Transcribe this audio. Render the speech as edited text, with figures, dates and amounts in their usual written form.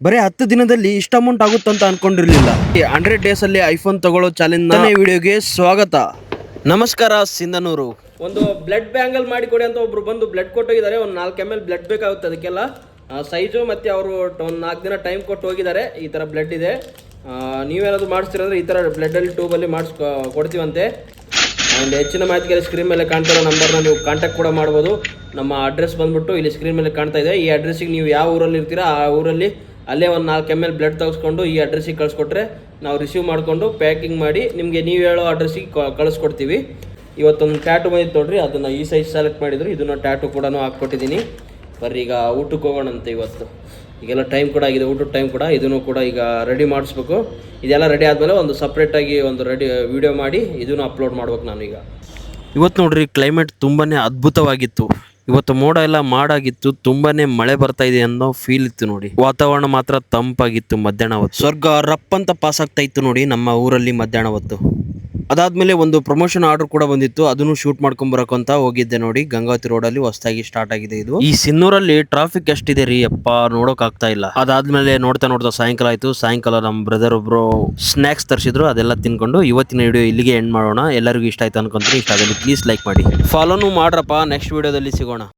ಬರೀ 10 ದಿನದಲ್ಲಿ ಇಷ್ಟ ಅಮೌಂಟ್ ಆಗುತ್ತಂತ ಅನ್ಕೊಂಡಿರ್ಲಿಲ್ಲ. 100 ಡೇಸ್ ಅಲ್ಲಿ ಐಫೋನ್ ತಗೊಳ್ಳೋ ಚಾಲೆಂಜ್ ವಿಡಿಯೋಗೆ ಸ್ವಾಗತ. ನಮಸ್ಕಾರ ಸಿಂಧನೂರು. ಒಂದು ಬ್ಲಡ್ ಬ್ಯಾಂಗಲ್ ಮಾಡಿ ಕೊಡಿ ಅಂತ ಒಬ್ರು ಬಂದು ಬ್ಲಡ್ ಕೊಟ್ಟೋಗಿದ್ದಾರೆ. ಒಂದು 4 ml ಬ್ಲಡ್ ಬೇಕಾಗುತ್ತೆ ಅದಕ್ಕೆಲ್ಲ ಸೈಜು ಮತ್ತು ಅವರು ಒಂದು 4 ದಿನ ಟೈಮ್ ಕೊಟ್ಟು ಹೋಗಿದ್ದಾರೆ. ಈ ಥರ ಬ್ಲಡ್ ಇದೆ, ನೀವೇನಾದ್ರು ಮಾಡಿಸ್ತೀರಂದ್ರೆ ಈ ಥರ ಬ್ಲಡ್ಡಲ್ಲಿ ಟ್ಯೂಬಲ್ಲಿ ಕೊಡ್ತೀವಂತೆ. ಆ್ಯಂಡ್ ಹೆಚ್ಚಿನ ಮಾಹಿತಿಗೆ ಸ್ಕ್ರೀನ್ ಮೇಲೆ ಕಾಣ್ತಿರೋ ನಂಬರ್ನ ನೀವು ಕಾಂಟ್ಯಾಕ್ಟ್ ಕೂಡ ಮಾಡ್ಬೋದು. ನಮ್ಮ ಅಡ್ರೆಸ್ ಬಂದುಬಿಟ್ಟು ಇಲ್ಲಿ ಸ್ಕ್ರೀನ್ ಮೇಲೆ ಕಾಣ್ತಾ ಇದೆ. ಈ ಅಡ್ರೆಸ್ಸಿಗೆ ನೀವು ಯಾವ ಊರಲ್ಲಿ ಇರ್ತೀರಾ ಆ ಊರಲ್ಲಿ ಅಲ್ಲೇ ಒಂದು 4 ml ಬ್ಲಡ್ ತೆಗೆಸ್ಕೊಂಡು ಈ ಅಡ್ರೆಸ್ಸಿಗೆ ಕಳಿಸ್ಕೊಟ್ರೆ ನಾವು ರಿಸೀವ್ ಮಾಡಿಕೊಂಡು ಪ್ಯಾಕಿಂಗ್ ಮಾಡಿ ನಿಮಗೆ ನೀವು ಹೇಳೋ ಅಡ್ರೆಸ್ಸಿಗೆ ಕಳಿಸ್ಕೊಡ್ತೀವಿ. ಇವತ್ತೊಂದು ಟ್ಯಾಟು ಬಂದಿತ್ತು ನೋಡ್ರಿ, ಅದನ್ನು ಈ ಸೈಜ್ ಸೆಲೆಕ್ಟ್ ಮಾಡಿದ್ರು. ಇದನ್ನು ಟ್ಯಾಟು ಕೂಡ ಹಾಕ್ಕೊಟ್ಟಿದ್ದೀನಿ. ಬರ್ರಿ ಈಗ ಊಟಕ್ಕೆ ಹೋಗೋಣಂತೆ. ಇವತ್ತು ಈಗೆಲ್ಲ ಟೈಮ್ ಕೂಡ ಆಗಿದೆ, ಊಟದ ಟೈಮ್ ಕೂಡ. ಇದನ್ನು ಕೂಡ ಈಗ ರೆಡಿ ಮಾಡಿಸ್ಬೇಕು. ಇದೆಲ್ಲ ರೆಡಿ ಆದಮೇಲೆ ಒಂದು ಸಪ್ರೇಟಾಗಿ ಒಂದು ವಿಡಿಯೋ ಮಾಡಿ ಇದನ್ನು ಅಪ್ಲೋಡ್ ಮಾಡ್ಬೇಕು ನಾನು ಈಗ. ಇವತ್ತು ನೋಡ್ರಿ ಕ್ಲೈಮೇಟ್ ತುಂಬಾ ಅದ್ಭುತವಾಗಿತ್ತು. ಇವತ್ತು ಮೋಡ ಎಲ್ಲ ಮಾಡಾಗಿತ್ತು, ತುಂಬಾನೇ ಮಳೆ ಬರ್ತಾ ಇದೆ ಅನ್ನೋ ಫೀಲ್ ಇತ್ತು ನೋಡಿ. ವಾತಾವರಣ ಮಾತ್ರ ತಂಪಾಗಿತ್ತು. ಮಧ್ಯಾಹ್ನ ಹೊತ್ತು ಸ್ವರ್ಗ ರಪ್ ಅಂತ ಪಾಸ್ ಆಗ್ತಾ ಇತ್ತು ನೋಡಿ ನಮ್ಮ ಊರಲ್ಲಿ ಮಧ್ಯಾಹ್ನ ಹೊತ್ತು. ಅದಾದ್ಮೇಲೆ ಒಂದು ಪ್ರಮೋಷನ್ ಆರ್ಡರ್ ಕೂಡ ಬಂದಿತ್ತು, ಅದನ್ನು ಶೂಟ್ ಮಾಡ್ಕೊಂಡ್ ಬರಕಂತ ಹೋಗಿದ್ದೆ ನೋಡಿ. ಗಂಗಾವತಿ ರೋಡ್ ಅಲ್ಲಿ ಹೊಸದಾಗಿ ಸ್ಟಾರ್ಟ್ ಆಗಿದೆ ಇದು. ಈ ಸಿನ್ನೂರಲ್ಲಿ ಟ್ರಾಫಿಕ್ ಎಷ್ಟಿದೆ ರೀ ಅಪ್ಪ, ನೋಡೋಕ್ ಆಗ್ತಾ ಇಲ್ಲ. ಅದಾದ್ಮೇಲೆ ನೋಡ್ತಾ ಸಾಯಂಕಾಲ ಆಯ್ತು. ಸಾಯಂಕಾಲ ನಮ್ಮ ಬ್ರದರ್ ಒಬ್ರು ಸ್ನಾಕ್ಸ್ ತರಿಸಿದ್ರು, ಅದೆಲ್ಲ ತಿನ್ಕೊಂಡು ಇವತ್ತಿನ ವಿಡಿಯೋ ಇಲ್ಲಿಗೆ ಎಂಡ್ ಮಾಡೋಣ. ಎಲ್ಲರಿಗೂ ಇಷ್ಟ ಆಯ್ತು ಅನ್ಕೊಂತೀನಿ. ಇಷ್ಟ ಆಗಲಿ ಪ್ಲೀಸ್ ಲೈಕ್ ಮಾಡಿ, ಫಾಲೋನು ಮಾಡ್ರಪ್ಪ. ನೆಕ್ಸ್ಟ್ ವಿಡಿಯೋದಲ್ಲಿ ಸಿಗೋಣ.